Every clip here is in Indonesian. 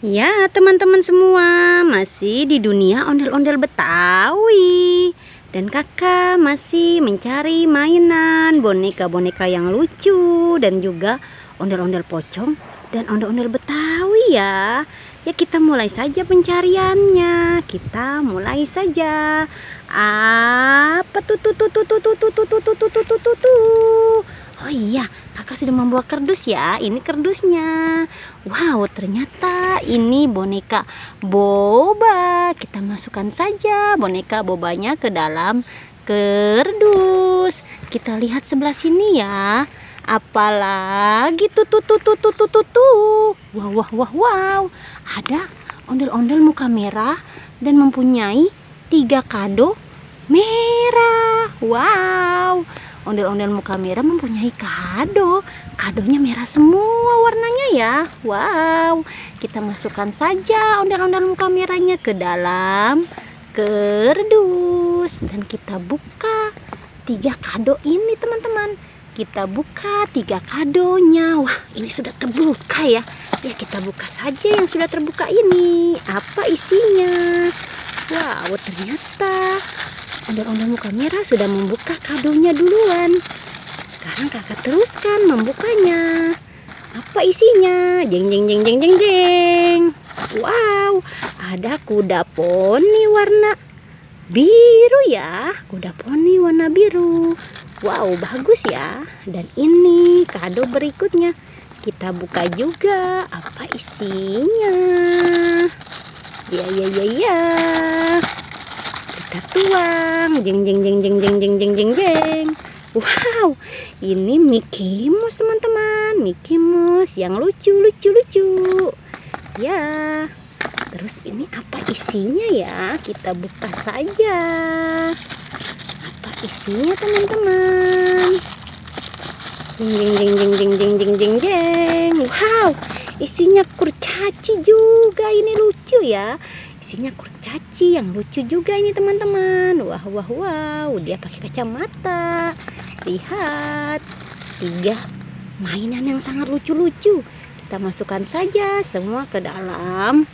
Ya, teman-teman semua, masih di dunia ondel-ondel Betawi. Dan kakak masih mencari mainan boneka-boneka yang lucu dan juga ondel-ondel pocong dan ondel-ondel Betawi ya. Ya, kita mulai saja pencariannya. Kita mulai saja. Apa tuh tuh tuh tuh tuh tuh tuh tuh tuh tuh tuh tuh tuh tuh. Oh iya, kakak sudah membawa kardus ya. Ini kardusnya. Wow, ternyata ini boneka boba. Kita masukkan saja boneka bobanya ke dalam kardus. Kita lihat sebelah sini ya. Apalagi tuh tuh tuh tuh tuh tuh tuh tuh. Wow wow wow wow. Ada ondel-ondel muka merah dan mempunyai 3 kado merah. Wow. Ondel-ondel muka merah mempunyai kado. Kadonya merah semua warnanya ya. Wow. Kita masukkan saja ondel-ondel muka merahnya ke dalam kardus. Dan kita buka 3 kado ini teman-teman. Kita buka 3 kadonya. Wah, ini sudah terbuka ya. Ya, kita buka saja yang sudah terbuka ini. Apa isinya? Wow, ternyata ondel-ondel muka merah sudah membuka kadonya duluan. Sekarang kakak teruskan membukanya. Apa isinya? Jeng jeng jeng jeng jeng jeng. Wow, ada kuda poni warna biru ya. Kuda poni warna biru. Wow, bagus ya. Dan ini kado berikutnya. Kita buka juga. Apa isinya? Ya. Kita tuang. Jeng jeng jeng jeng jeng jeng jeng jeng jeng. Wow, ini Mickey Mouse teman-teman. Mickey Mouse yang lucu. Ya. Terus ini apa isinya ya? Kita buka saja. Apa isinya teman-teman? Jeng jeng jeng jeng jeng jeng jeng jeng. Wow, isinya kurcaci juga. Ini lucu ya. Isinya kurcaci yang lucu juga ini teman-teman. Wow, dia pakai kacamata. Lihat, 3 mainan yang sangat lucu-lucu. Kita masukkan saja semua ke dalam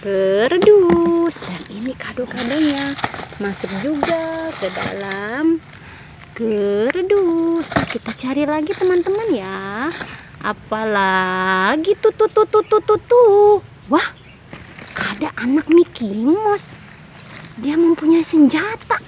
kardus. Dan ini kado-kadonya masuk juga ke dalam kardus. Kita cari lagi teman-teman ya. Apalagi tuh. Wah, ada anak Mickey Mouse. Dia mempunyai senjata.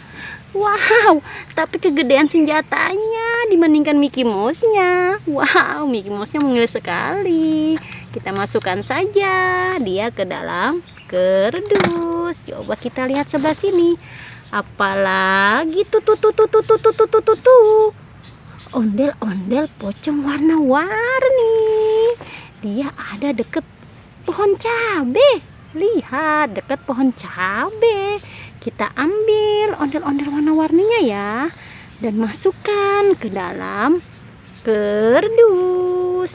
Wow, tapi kegedean senjatanya dibandingkan Mickey Mouse-nya. Wow, Mickey Mouse-nya mungil sekali. Kita masukkan saja dia ke dalam kardus. Coba kita lihat sebelah sini. Apalagi tuh. Ondel-ondel pocong warna-warni. Dia ada deket pohon cabe. Lihat, dekat pohon cabe. Kita ambil ondel-ondel warna-warninya ya. Dan masukkan ke dalam kardus.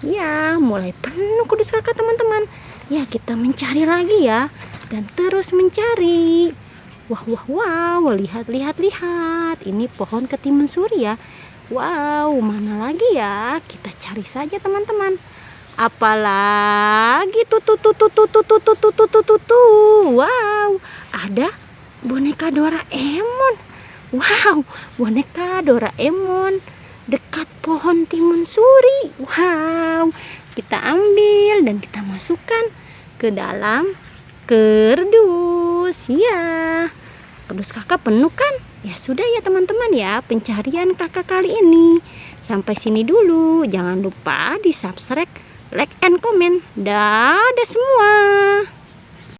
Ya, mulai penuh kardus kakak teman-teman. Ya, kita mencari lagi ya. Dan terus mencari. Wow. Lihat. Ini pohon ketimun suri ya. Wow, mana lagi ya? Kita cari saja teman-teman. Apalagi tuh. Wow, ada boneka Doraemon. Wow, boneka Doraemon dekat pohon timun suri. Wow, kita ambil dan kita masukkan ke dalam kardus. Ya, kardus kakak penuh kan? Ya sudah ya teman-teman ya, pencarian kakak kali ini. Sampai sini dulu. Jangan lupa di subscribe, like and comment. Dadah semua.